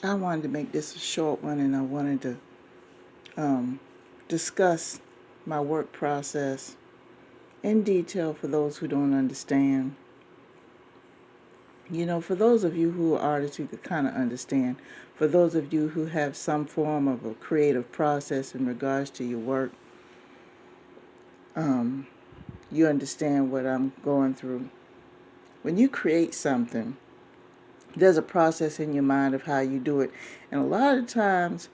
I wanted to make this a short one, and I wanted to discuss my work process in detail for those who don't understand. For those of you who are artists, you could kind of understand. For those of you who have some form of a creative process in regards to your work, you understand what I'm going through. When you create something, there's a process in your mind of how you do it. And a lot of times,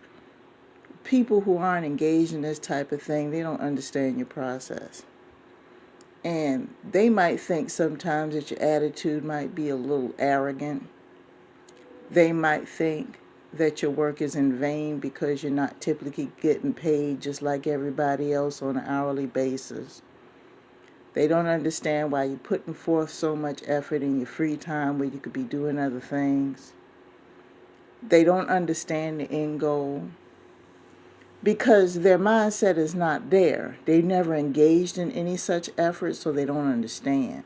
people who aren't engaged in this type of thing, they don't understand your process. And they might think sometimes that your attitude might be a little arrogant. They might think that your work is in vain because you're not typically getting paid just like everybody else on an hourly basis. They don't understand why you're putting forth so much effort in your free time where you could be doing other things. They don't understand the end goal because their mindset is not there. They've never engaged in any such effort, so they don't understand.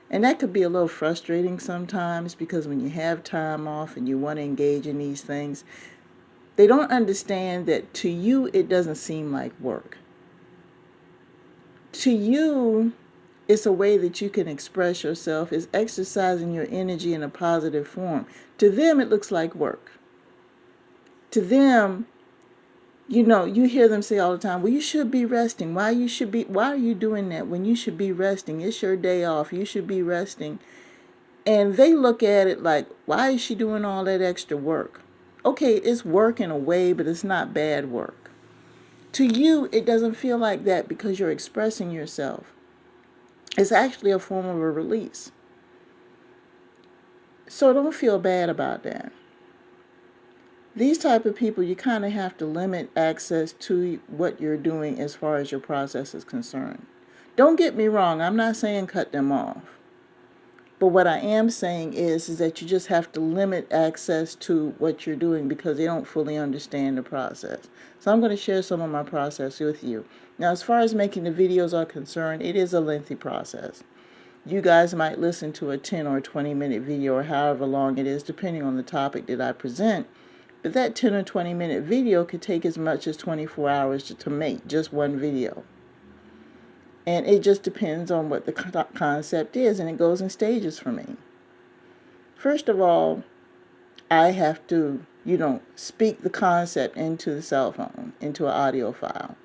And that could be a little frustrating sometimes because when you have time off and you want to engage in these things, they don't understand that to you it doesn't seem like work. To you, it's a way that you can express yourself. It's exercising your energy in a positive form. To them, it looks like work. To them, you hear them say all the time, well, you should be resting. Why are you doing that when you should be resting? It's your day off. You should be resting. And they look at it like, why is she doing all that extra work? Okay, it's work in a way, but it's not bad work. To you, it doesn't feel like that because you're expressing yourself. It's actually a form of a release. So don't feel bad about that. These type of people, you kind of have to limit access to what you're doing as far as your process is concerned. Don't get me wrong, I'm not saying cut them off. But what I am saying is that you just have to limit access to what you're doing because they don't fully understand the process. So I'm going to share some of my process with you. Now, as far as making the videos are concerned, it is a lengthy process. You guys might listen to a 10 or 20 minute video or however long it is, depending on the topic that I present. But that 10 or 20 minute video could take as much as 24 hours to make just one video. And it just depends on what the concept is, and it goes in stages for me. First of all, I have to, speak the concept into the cell phone, into an audio file.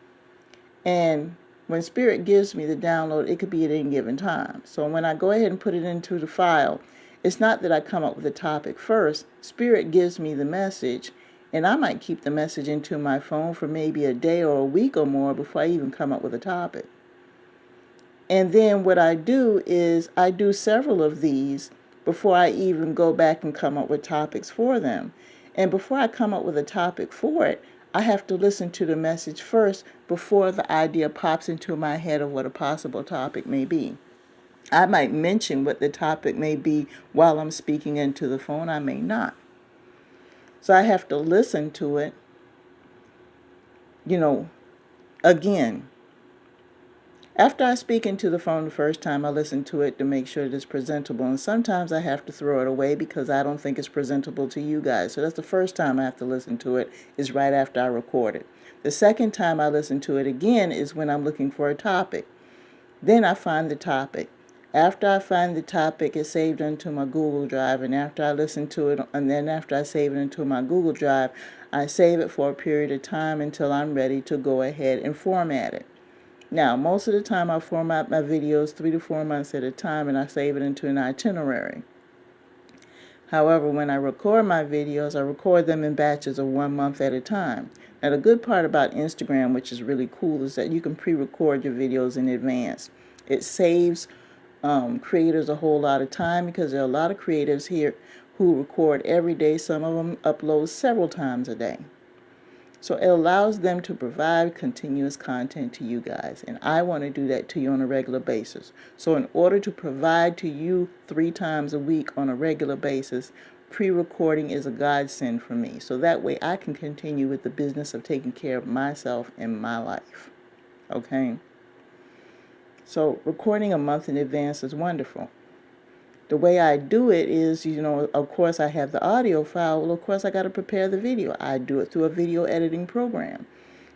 And when Spirit gives me the download, it could be at any given time. So when I go ahead and put it into the file, it's not that I come up with a topic first. Spirit gives me the message, and I might keep the message into my phone for maybe a day or a week or more before I even come up with a topic. And then what I do is I do several of these before I even go back and come up with topics for them. And before I come up with a topic for it, I have to listen to the message first before the idea pops into my head of what a possible topic may be. I might mention what the topic may be while I'm speaking into the phone. I may not. So I have to listen to it, again. After I speak into the phone the first time, I listen to it to make sure it is presentable. And sometimes I have to throw it away because I don't think it's presentable to you guys. So that's the first time I have to listen to it, is right after I record it. The second time I listen to it again is when I'm looking for a topic. Then I find the topic. After I find the topic, it's saved into my Google Drive. And after I listen to it, and then after I save it into my Google Drive, I save it for a period of time until I'm ready to go ahead and format it. Now, most of the time I format my videos 3 to 4 months at a time, and I save it into an itinerary. However, when I record my videos, I record them in batches of 1 month at a time. Now, the good part about Instagram, which is really cool, is that you can pre-record your videos in advance. It saves creators a whole lot of time because there are a lot of creatives here who record every day. Some of them upload several times a day. So it allows them to provide continuous content to you guys. And I want to do that to you on a regular basis. So in order to provide to you 3 times a week on a regular basis, pre-recording is a godsend for me. So that way I can continue with the business of taking care of myself and my life. Okay? So recording a month in advance is wonderful. The way I do it is, of course I have the audio file. Well, of course I got to prepare the video. I do it through a video editing program.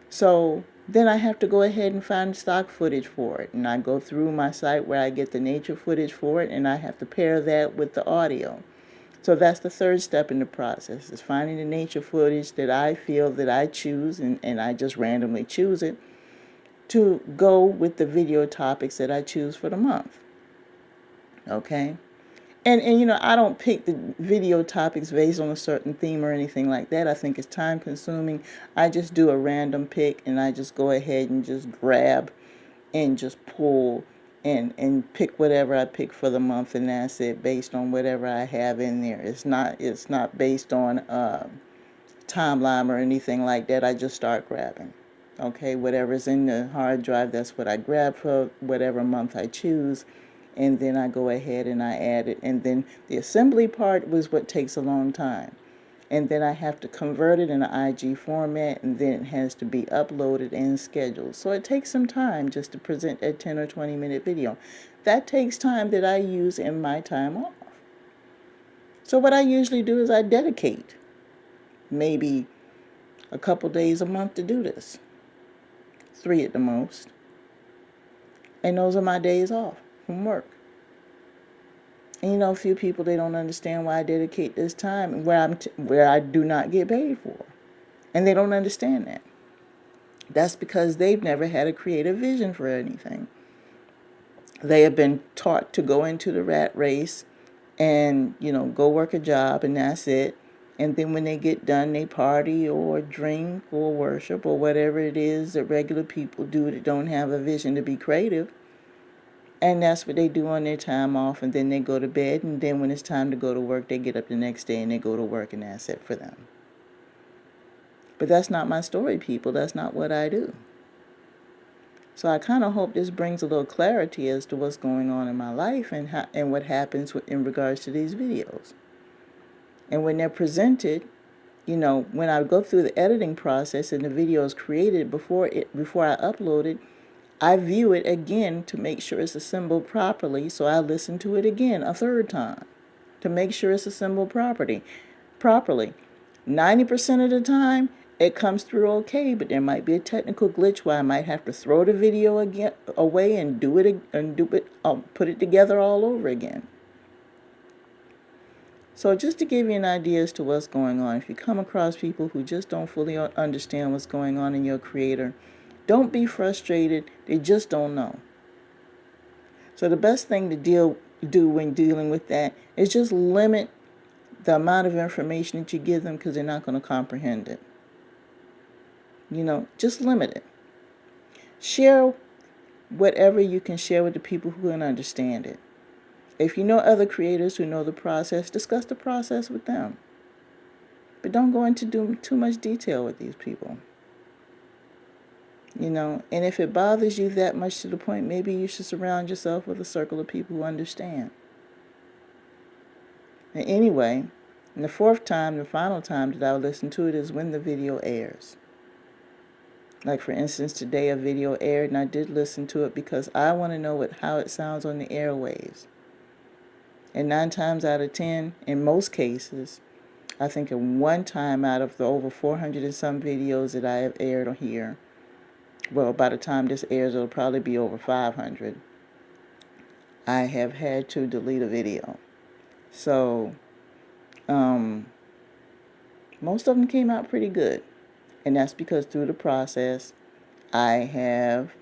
So then I have to go ahead and find stock footage for it. And I go through my site where I get the nature footage for it, and I have to pair that with the audio. So that's the third step in the process, is finding the nature footage that I feel that I choose, and I just randomly choose it, to go with the video topics that I choose for the month. Okay? And I don't pick the video topics based on a certain theme or anything like that. I think it's time consuming. I just do a random pick, and I just go ahead and just grab and just pull and pick whatever I pick for the month, and that's it, based on whatever I have in there. It's not based on timeline or anything like that. I just start grabbing. Okay, whatever's in the hard drive, that's what I grab for whatever month I choose. And then I go ahead and I add it. And then the assembly part was what takes a long time. And then I have to convert it in an IG format, and then it has to be uploaded and scheduled. So it takes some time just to present a 10 or 20 minute video. That takes time that I use in my time off. So what I usually do is I dedicate maybe a couple days a month to do this. 3 at the most. And those are my days off from work. And a few people, they don't understand why I dedicate this time where I do not get paid for. And they don't understand that. That's because they've never had a creative vision for anything. They have been taught to go into the rat race and, go work a job, and that's it. And then when they get done, they party or drink or worship or whatever it is that regular people do that don't have a vision to be creative. And that's what they do on their time off, and then they go to bed, and then when it's time to go to work, they get up the next day and they go to work, and that's it for them. But that's not my story, people. That's not what I do. So I kind of hope this brings a little clarity as to what's going on in my life and what happens in regards to these videos. And when they're presented, when I go through the editing process and the video is created before I upload it, I view it again to make sure it's assembled properly, so I listen to it again a third time to make sure it's assembled properly. 90% of the time, it comes through okay, but there might be a technical glitch where I might have to throw the video away and put it together all over again. So just to give you an idea as to what's going on, if you come across people who just don't fully understand what's going on in your creator, don't be frustrated. They just don't know. So the best thing to do when dealing with that is just limit the amount of information that you give them, because they're not going to comprehend it. Just limit it. Share whatever you can share with the people who can understand it. If you know other creators who know the process, discuss the process with them. But don't go into too much detail with these people. And if it bothers you that much to the point, maybe you should surround yourself with a circle of people who understand. And anyway, and the final time that I'll listen to it is when the video airs. Like, for instance, today a video aired, and I did listen to it because I want to know how it sounds on the airwaves. And 9 times out of 10, in most cases, I think in one time out of the over 400 and some videos that I have aired here, well, by the time this airs, it'll probably be over 500. I have had to delete a video. So, most of them came out pretty good. And that's because through the process, I have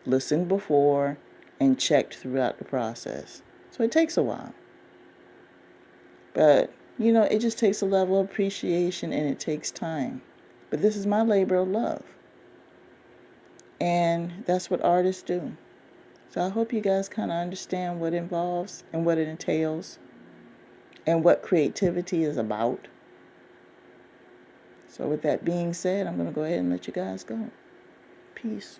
listened before and checked throughout the process. So it takes a while. But, it just takes a level of appreciation, and it takes time. But this is my labor of love. And that's what artists do. So I hope you guys kind of understand what it involves and what it entails and what creativity is about. So with that being said, I'm going to go ahead and let you guys go. Peace.